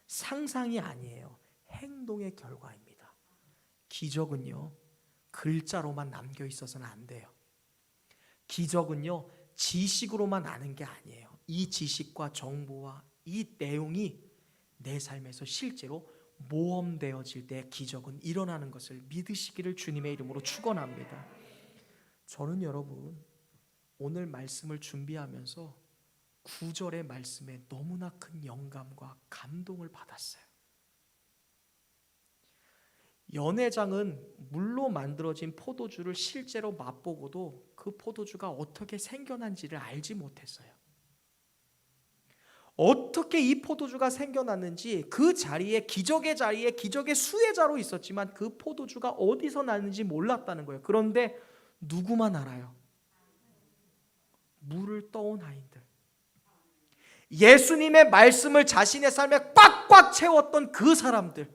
상상이 아니에요. 행동의 결과입니다. 기적은요 글자로만 남겨 있어서는 안 돼요. 기적은요 지식으로만 아는 게 아니에요. 이 지식과 정보와 이 내용이 내 삶에서 실제로 모험되어질 때 기적은 일어나는 것을 믿으시기를 주님의 이름으로 축원합니다. 저는 여러분 오늘 말씀을 준비하면서 9절의 말씀에 너무나 큰 영감과 감동을 받았어요. 연회장은 물로 만들어진 포도주를 실제로 맛보고도 그 포도주가 어떻게 생겨난지를 알지 못했어요. 어떻게 이 포도주가 생겨났는지, 그 자리에 기적의 자리에 기적의 수혜자로 있었지만 그 포도주가 어디서 났는지 몰랐다는 거예요. 그런데 누구만 알아요? 물을 떠온 하인들, 예수님의 말씀을 자신의 삶에 꽉꽉 채웠던 그 사람들,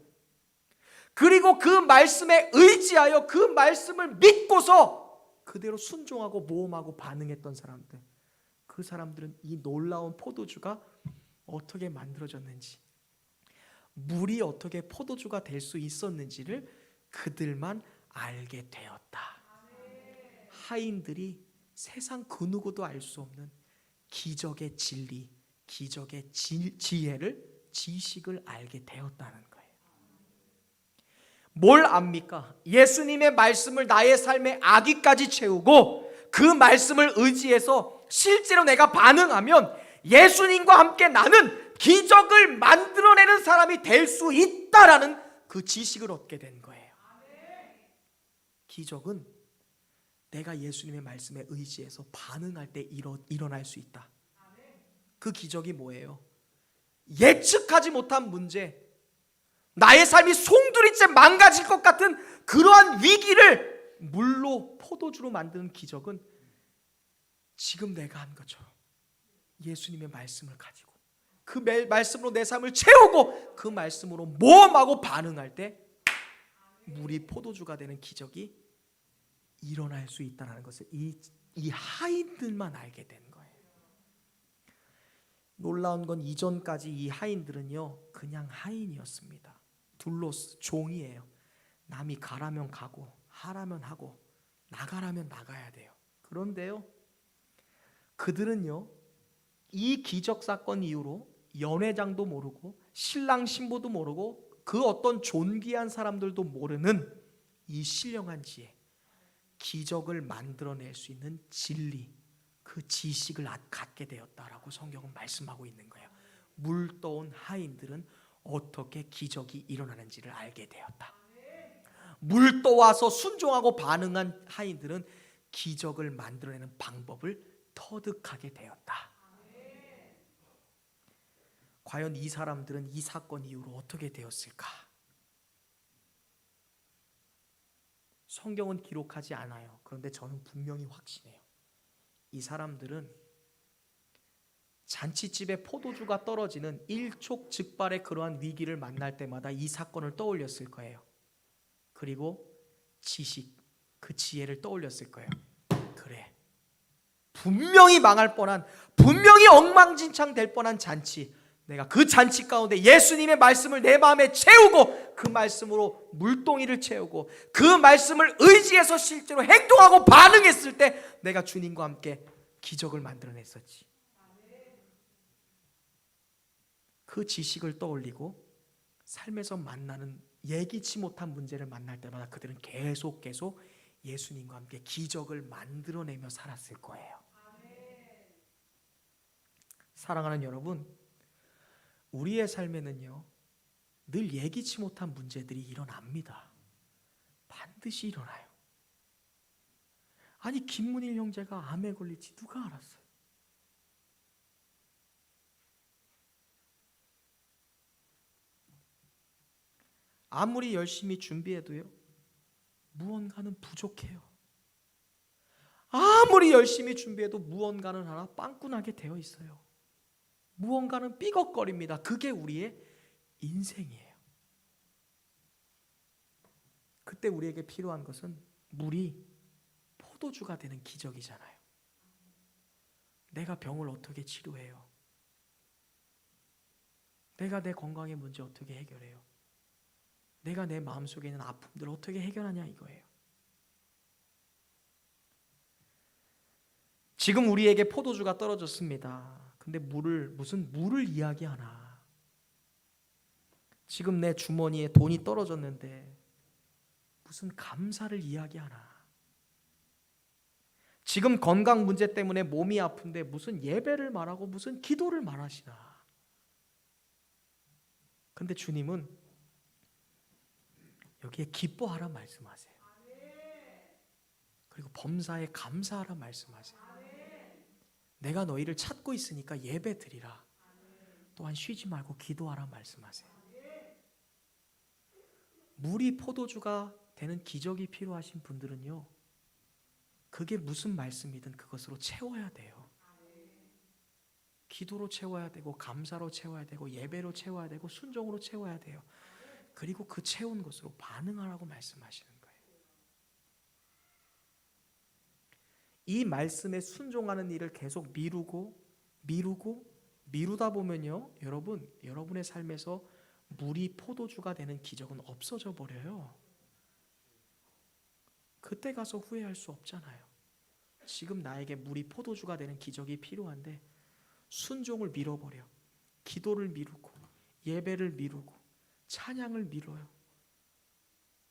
그리고 그 말씀에 의지하여 그 말씀을 믿고서 그대로 순종하고 모험하고 반응했던 사람들, 그 사람들은 이 놀라운 포도주가 어떻게 만들어졌는지, 물이 어떻게 포도주가 될 수 있었는지를 그들만 알게 되었다. 하인들이 세상 그 누구도 알 수 없는 기적의 진리, 기적의 지혜를, 지식을 알게 되었다는 거예요. 뭘 압니까? 예수님의 말씀을 나의 삶의 아기까지 채우고 그 말씀을 의지해서 실제로 내가 반응하면 예수님과 함께 나는 기적을 만들어내는 사람이 될 수 있다라는 그 지식을 얻게 된 거예요. 기적은 내가 예수님의 말씀에 의지해서 반응할 때 일어날 수 있다. 그 기적이 뭐예요? 예측하지 못한 문제, 나의 삶이 송두리째 망가질 것 같은 그러한 위기를 물로 포도주로 만드는 기적은 지금 내가 한 것처럼 예수님의 말씀을 가지고 그 말씀으로 내 삶을 채우고 그 말씀으로 모험하고 반응할 때 물이 포도주가 되는 기적이 일어날 수 있다는 것을 이 하인들만 알게 된 거예요. 놀라운 건 이전까지 이 하인들은요 그냥 하인이었습니다. 둘로스, 종이에요. 남이 가라면 가고 하라면 하고 나가라면 나가야 돼요. 그런데요 그들은요 이 기적 사건 이후로 연회장도 모르고 신랑 신부도 모르고 그 어떤 존귀한 사람들도 모르는 이 신령한 지혜, 기적을 만들어낼 수 있는 진리, 그 지식을 갖게 되었다라고 성경은 말씀하고 있는 거예요. 물 떠온 하인들은 어떻게 기적이 일어나는지를 알게 되었다. 물 떠와서 순종하고 반응한 하인들은 기적을 만들어내는 방법을 터득하게 되었다. 과연 이 사람들은 이 사건 이후로 어떻게 되었을까? 성경은 기록하지 않아요. 그런데 저는 분명히 확신해요. 이 사람들은 잔치집에 포도주가 떨어지는 일촉즉발의 그러한 위기를 만날 때마다 이 사건을 떠올렸을 거예요. 그리고 지식, 그 지혜를 떠올렸을 거예요. 그래, 분명히 망할 뻔한, 분명히 엉망진창 될 뻔한 잔치, 내가 그 잔치 가운데 예수님의 말씀을 내 마음에 채우고 그 말씀으로 물동이를 채우고 그 말씀을 의지해서 실제로 행동하고 반응했을 때 내가 주님과 함께 기적을 만들어냈었지. 그 지식을 떠올리고 삶에서 만나는 예기치 못한 문제를 만날 때마다 그들은 계속 예수님과 함께 기적을 만들어내며 살았을 거예요. 사랑하는 여러분, 우리의 삶에는요 늘 예기치 못한 문제들이 일어납니다. 반드시 일어나요. 아니 김문일 형제가 암에 걸릴지 누가 알았어요? 아무리 열심히 준비해도요 무언가는 부족해요. 아무리 열심히 준비해도 무언가는 하나 빵꾸나게 되어 있어요. 무언가는 삐걱거립니다. 그게 우리의 인생이에요. 그때 우리에게 필요한 것은 물이 포도주가 되는 기적이잖아요. 내가 병을 어떻게 치료해요? 내가 내 건강의 문제 어떻게 해결해요? 내가 내 마음속에 있는 아픔들을 어떻게 해결하냐 이거예요. 지금 우리에게 포도주가 떨어졌습니다. 근데 무슨 물을 이야기하나. 지금 내 주머니에 돈이 떨어졌는데 무슨 감사를 이야기하나. 지금 건강 문제 때문에 몸이 아픈데 무슨 예배를 말하고 무슨 기도를 말하시나. 근데 주님은 여기에 기뻐하라 말씀하세요. 그리고 범사에 감사하라 말씀하세요. 내가 너희를 찾고 있으니까 예배 드리라. 또한 쉬지 말고 기도하라 말씀하세요. 물이 포도주가 되는 기적이 필요하신 분들은요, 그게 무슨 말씀이든 그것으로 채워야 돼요. 기도로 채워야 되고, 감사로 채워야 되고, 예배로 채워야 되고, 순종으로 채워야 돼요. 그리고 그 채운 것으로 반응하라고 말씀하시는 거예요. 이 말씀에 순종하는 일을 계속 미루다 보면요, 여러분의 삶에서 물이 포도주가 되는 기적은 없어져 버려요. 그때 가서 후회할 수 없잖아요. 지금 나에게 물이 포도주가 되는 기적이 필요한데 순종을 밀어버려. 기도를 미루고 예배를 미루고 찬양을 미뤄요.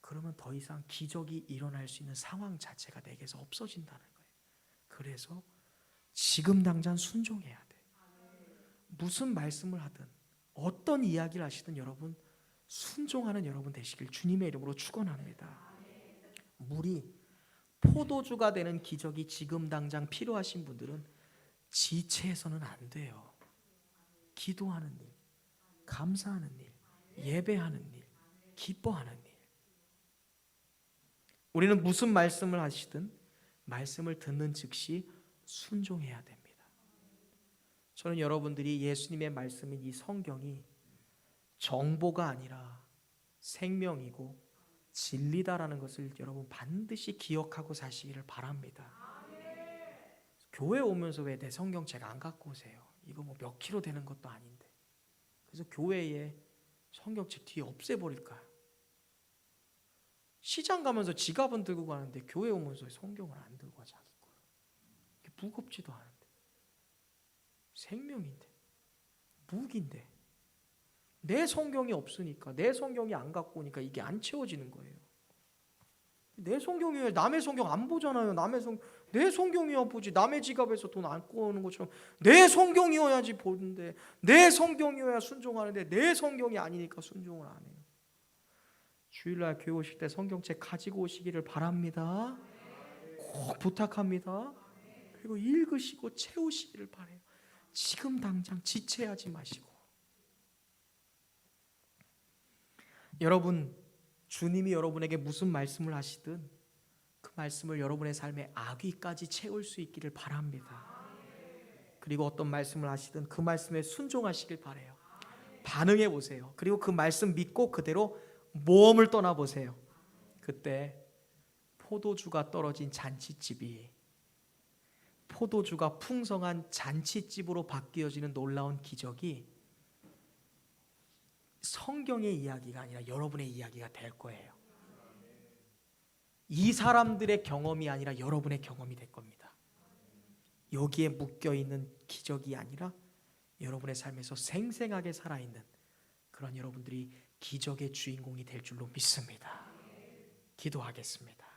그러면 더 이상 기적이 일어날 수 있는 상황 자체가 내게서 없어진다는 거예요. 그래서 지금 당장 순종해야 돼. 무슨 말씀을 하든 어떤 이야기를 하시든 여러분 순종하는 여러분 되시길 주님의 이름으로 축원합니다. 물이 포도주가 되는 기적이 지금 당장 필요하신 분들은 지체해서는 안 돼요. 기도하는 일, 감사하는 일, 예배하는 일, 기뻐하는 일. 우리는 무슨 말씀을 하시든 말씀을 듣는 즉시 순종해야 됩니다. 저는 여러분들이 예수님의 말씀인 이 성경이 정보가 아니라 생명이고 진리다라는 것을 여러분 반드시 기억하고 사시기를 바랍니다. 교회 오면서 왜 내 성경책 안 갖고 오세요? 이거 뭐 몇 킬로 되는 것도 아닌데. 그래서 교회에 성경책 뒤에 없애버릴까요? 시장 가면서 지갑은 들고 가는데 교회 오면서 성경을 안 들고 가 자기 거를. 무겁지도 않은데. 생명인데. 무기인데. 내 성경이 없으니까, 내 성경이 안 갖고 오니까 이게 안 채워지는 거예요. 내 성경이에요. 남의 성경 안 보잖아요. 내 성경이어야 보지. 남의 지갑에서 돈 안 꺼오는 것처럼 내 성경이어야지 보는데, 내 성경이어야 순종하는데 내 성경이 아니니까 순종을 안 해요. 주일날 교회 오실 때 성경책 가지고 오시기를 바랍니다. 꼭 부탁합니다. 그리고 읽으시고 채우시기를 바라요. 지금 당장 지체하지 마시고. 여러분, 주님이 여러분에게 무슨 말씀을 하시든 그 말씀을 여러분의 삶의 아귀까지 채울 수 있기를 바랍니다. 그리고 어떤 말씀을 하시든 그 말씀에 순종하시길 바라요. 반응해 보세요. 그리고 그 말씀 믿고 그대로 모험을 떠나보세요. 그때 포도주가 떨어진 잔치집이 포도주가 풍성한 잔치집으로 바뀌어지는 놀라운 기적이 성경의 이야기가 아니라 여러분의 이야기가 될 거예요. 이 사람들의 경험이 아니라 여러분의 경험이 될 겁니다. 여기에 묶여있는 기적이 아니라 여러분의 삶에서 생생하게 살아있는 그런 여러분들이 기적의 주인공이 될 줄로 믿습니다. 기도하겠습니다.